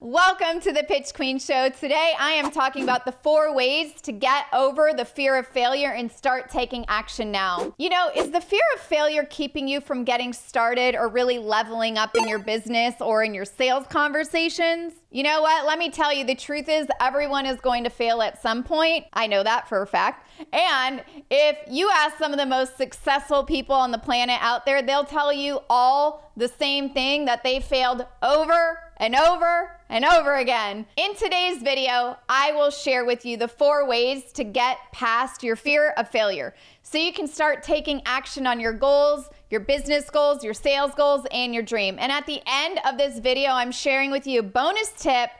Welcome to the Pitch Queen Show. Today I am talking about the 4 ways to get over the fear of failure and start taking action now. You know, is the fear of failure keeping you from getting started or really leveling up in your business or in your sales conversations? You know what? Let me tell you, the truth is everyone is going to fail at some point. I know that for a fact. And if you ask some of the most successful people on the planet out there, they'll tell you all the same thing, that they failed over and over and over again. In today's video, I will share with you the 4 ways to get past your fear of failure so you can start taking action on your goals, your business goals, your sales goals, and your dream. And at the end of this video, I'm sharing with you a bonus tip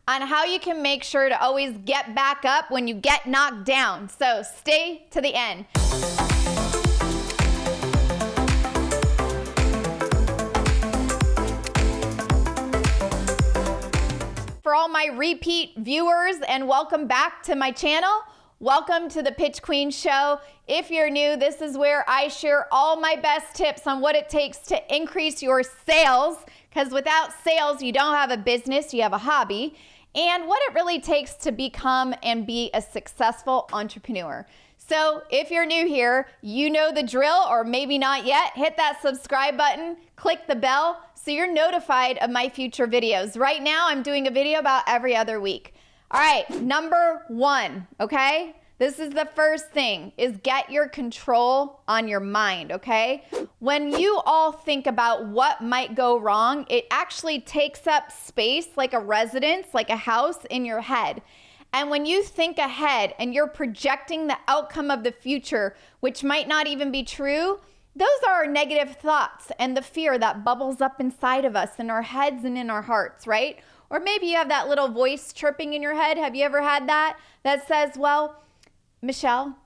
on how you can make sure to always get back up when you get knocked down. So stay to the end. For all my repeat viewers, and welcome back to my channel. Welcome to the Pitch Queen Show. If you're new, this is where I share all my best tips on what it takes to increase your sales, because without sales, you don't have a business, you have a hobby, and what it really takes to become and be a successful entrepreneur. So if you're new here, you know the drill, or maybe not yet. Hit that subscribe button, click the bell so you're notified of my future videos. Right now, I'm doing a video about every other week. All right, number 1, okay? This is the first thing, is get your control on your mind, okay? When you all think about what might go wrong, it actually takes up space like a residence, like a house in your head. And when you think ahead and you're projecting the outcome of the future, which might not even be true, those are our negative thoughts and the fear that bubbles up inside of us in our heads and in our hearts, right? Or maybe you have that little voice chirping in your head. Have you ever had that? That says, well, Michelle,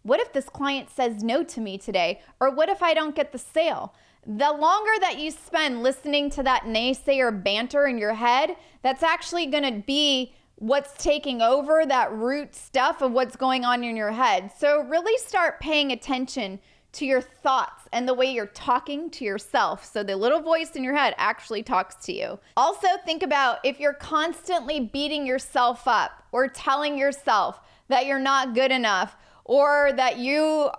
what if this client says no to me today? Or what if I don't get the sale? The longer that you spend listening to that naysayer banter in your head, that's actually going to be what's taking over that root stuff of what's going on in your head. So really start paying attention to your thoughts and the way you're talking to yourself. So the little voice in your head actually talks to you. Also think about if you're constantly beating yourself up or telling yourself that you're not good enough, or that you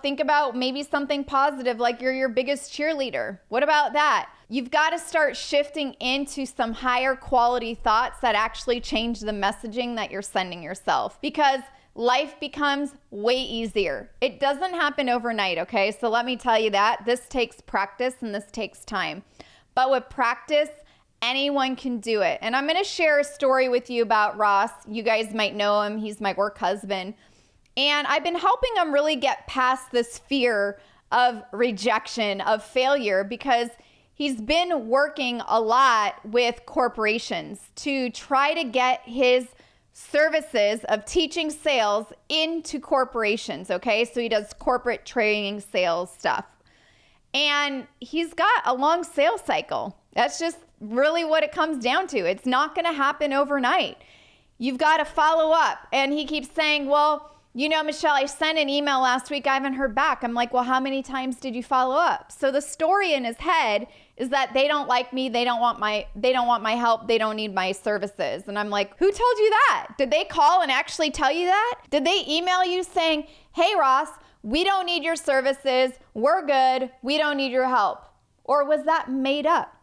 think about maybe something positive like you're your biggest cheerleader. What about that? You've got to start shifting into some higher quality thoughts that actually change the messaging that you're sending yourself, because life becomes way easier. It doesn't happen overnight, okay? So let me tell you that. This takes practice and this takes time. But with practice, anyone can do it. And I'm going to share a story with you about Ross. You guys might know him. He's my work husband. And I've been helping him really get past this fear of rejection, of failure, because he's been working a lot with corporations to try to get his services of teaching sales into corporations, okay? So he does corporate training, sales stuff. And he's got a long sales cycle. That's just really what it comes down to. It's not going to happen overnight. You've got to follow up. And he keeps saying, well, you know, Michelle, I sent an email last week. I haven't heard back. I'm like, well, how many times did you follow up? So the story in his head is that they don't like me. They don't want my help. They don't need my services. And I'm like, who told you that? Did they call and actually tell you that? Did they email you saying, hey, Ross, we don't need your services. We're good. We don't need your help. Or was that made up?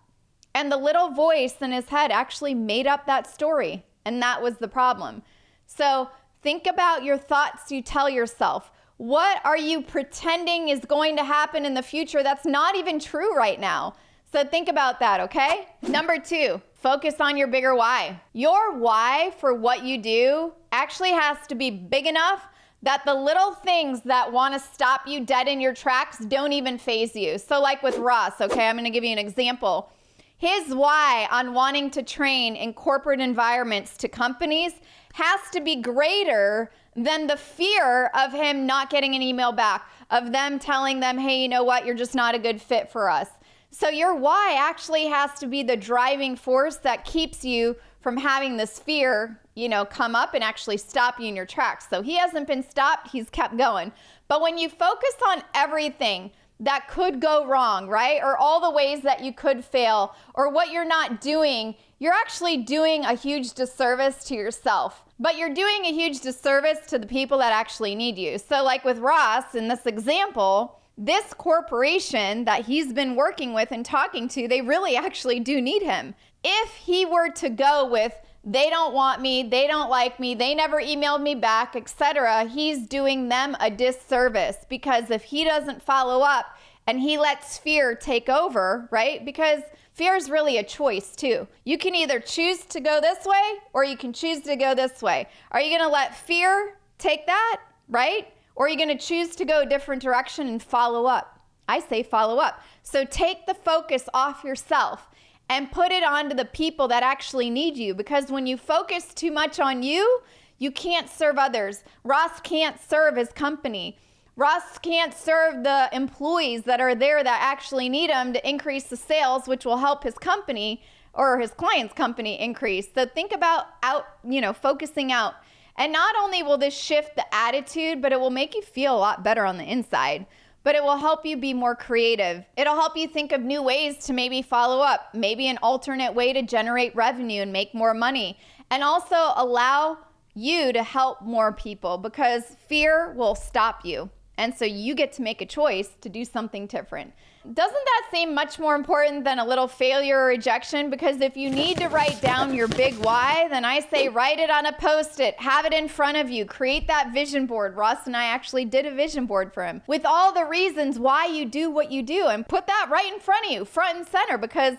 And the little voice in his head actually made up that story. And that was the problem. So think about your thoughts you tell yourself. What are you pretending is going to happen in the future that's not even true right now? So think about that, okay? Number 2, focus on your bigger why. Your why for what you do actually has to be big enough that the little things that want to stop you dead in your tracks don't even faze you. So like with Ross, okay, I'm going to give you an example. His why on wanting to train in corporate environments to companies has to be greater than the fear of him not getting an email back, of them telling them, hey, you know what, you're just not a good fit for us. So your why actually has to be the driving force that keeps you from having this fear, come up and actually stop you in your tracks. So he hasn't been stopped, he's kept going. But when you focus on everything that could go wrong, right? Or all the ways that you could fail, or what you're not doing you're actually doing a huge disservice to yourself. But you're doing a huge disservice to the people that actually need you. So like with Ross in this example, this corporation that he's been working with and talking to, they really actually do need him. If he were to go with, they don't want me, they don't like me, they never emailed me back, etc., he's doing them a disservice, because if he doesn't follow up and he lets fear take over, right? Because fear is really a choice too. You can either choose to go this way or you can choose to go this way. Are you gonna let fear take that, right? Or are you gonna choose to go a different direction and follow up? I say follow up. So take the focus off yourself and put it onto the people that actually need you, because when you focus too much on you, you can't serve others. Ross can't serve his company. Ross can't serve the employees that are there that actually need him to increase the sales, which will help his company or his client's company increase. So think about focusing out. And not only will this shift the attitude, but it will make you feel a lot better on the inside. But it will help you be more creative. It'll help you think of new ways to maybe follow up, maybe an alternate way to generate revenue and make more money. And also allow you to help more people, because fear will stop you. And so you get to make a choice to do something different. Doesn't that seem much more important than a little failure or rejection? Because if you need to write down your big why, then I say write it on a Post-it, have it in front of you, create that vision board. Ross and I actually did a vision board for him with all the reasons why you do what you do, and put that right in front of you, front and center, because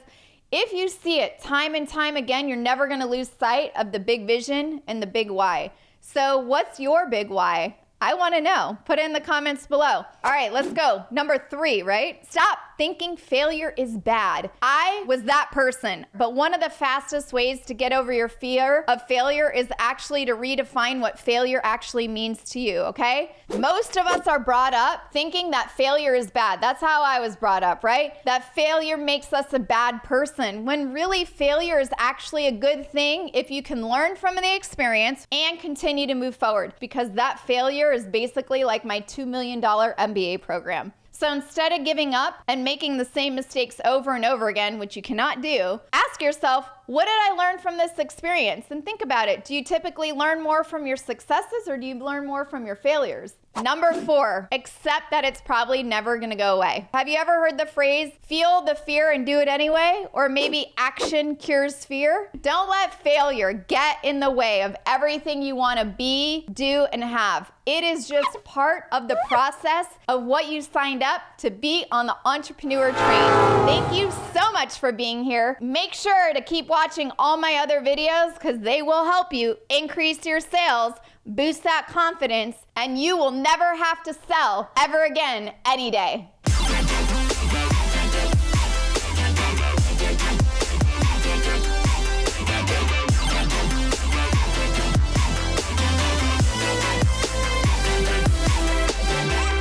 if you see it time and time again, you're never gonna lose sight of the big vision and the big why. So what's your big why? I want to know. Put it in the comments below. All right, let's go. Number 3, right? Stop thinking failure is bad. I was that person, but one of the fastest ways to get over your fear of failure is actually to redefine what failure actually means to you, okay? Most of us are brought up thinking that failure is bad. That's how I was brought up, right? That failure makes us a bad person, when really failure is actually a good thing if you can learn from the experience and continue to move forward, because that failure is basically like my $2 million MBA program. So instead of giving up and making the same mistakes over and over again, which you cannot do, ask yourself, what did I learn from this experience? And think about it. Do you typically learn more from your successes, or do you learn more from your failures? Number 4, accept that it's probably never gonna go away. Have you ever heard the phrase, feel the fear and do it anyway? Or maybe action cures fear? Don't let failure get in the way of everything you wanna be, do, and have. It is just part of the process of what you signed up to be on the entrepreneur train. Thank you so much for being here. Make sure to keep watching all my other videos, because they will help you increase your sales, boost that confidence, and you will never have to sell ever again any day.